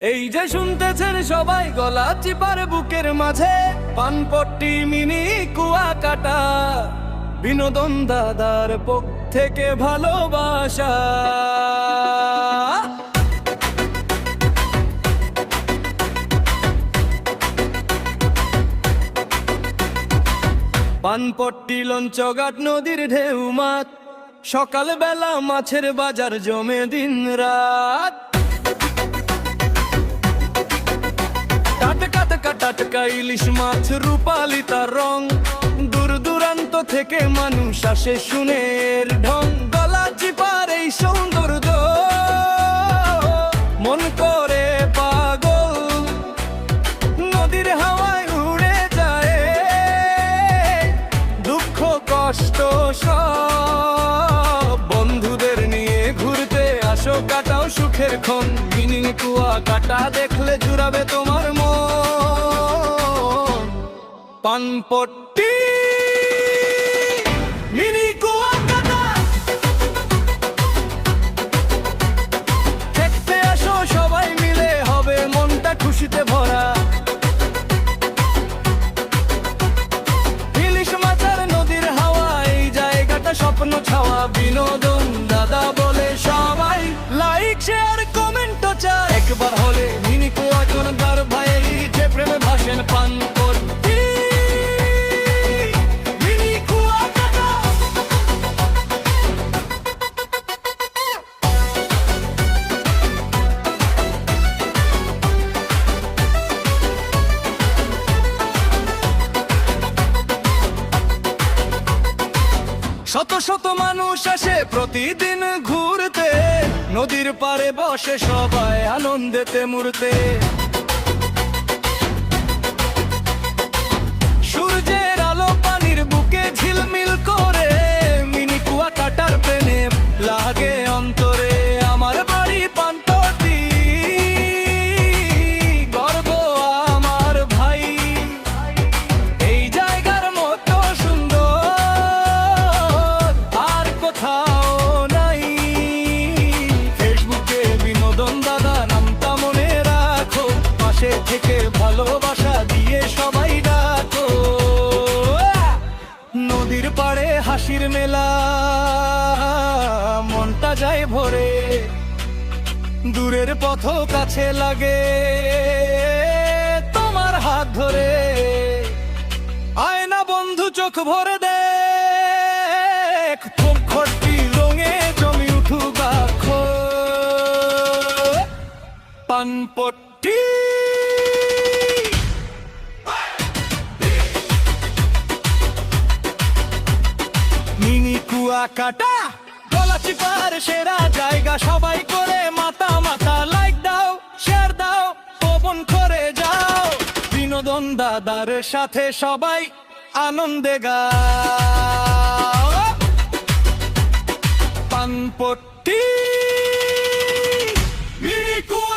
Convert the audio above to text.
এই যে শুনতেছেন সবাই, গলা চিপার বুকের মাঝে পানপট্টি মিনি কুয়াকাটা, বিনোদন দাদার পক্ষ থেকে ভালোবাসা। পানপট্টি লঞ্চঘাট নদীর ঢেউ মাছ, সকালবেলা মাছের বাজার জমে দিন রাত। টাটকা টাটকা টাটকা ইলিশ মাছ, রূপালি তার রং, দূর দূরান্ত থেকে মানুষ আসে শুনে এর ঢং। গলা চিপার এই সৌন্দর্য মন করে পাগল, নদীর হাওয়ায় উড়ে যায় দুঃখ কষ্ট সব। বন্ধুদের নিয়ে ঘুরতে আসো, কাটাও সুখের ক্ষণ। মিনি কুয়াকাটা দেখলে জুড়াবে তোমার মন। পানপট্টি মিনি কুয়াকাটা দেখতে আসো সবাই মিলে, হবে মনটা খুশিতে ভরা। ইলিশ মাছের নদীর হাওয়া, এই জায়গাটা স্বপ্ন ছাওয়া। বিনোদন দাদা বলে সবাই লাইক শেয়ার কমেন্ট চায়, একবার হলে মিনি কুয়াকাটার ভাই যে প্রেমে ভাসেন। পানপট্টি মিনি কুয়াকাটা। শত শত মানুষ আসে প্রতিদিন ঘুরতে, নদীর পাড়ে বসে সবাই আনন্দেতে মুড়তে। সূর্যের আলো পানির বুকে ঝিলমিল করে, মিনি কুয়াকাটার প্রেমে লাগে অন্তরে। আমার বাড়ি পানপট্টি, গর্ব আমার ভাই। এই জায়গার মতো সুন্দর আর কোথাও নাই। ফেসবুকে বিনোদন দাদা নামটা মনে রাখো, পাশে থেকে ভালোবাসা দিয়ে সবাই ডাকো। নদীর পাড়ে হাসির মেলা, মনটা যায় ভরে। দূরের পথ কাছে লাগে তোমার হাত ধরে। আয় না বন্ধু চোখ ভরে দেখ, পানপট্টি রঙে জমি উঠুক আখো। পানপট্টি মিনি কুয়াকাটা, গলা চিপার সেরা জায়গা। সবাই করে মাথা মাথা লাইক দাও, শেয়ার দাও, পবন করে যাও। বিনোদন দাদার সাথে সবাই আনন্দে গাও। পানপট্টি মিনি কুয়াকাটা।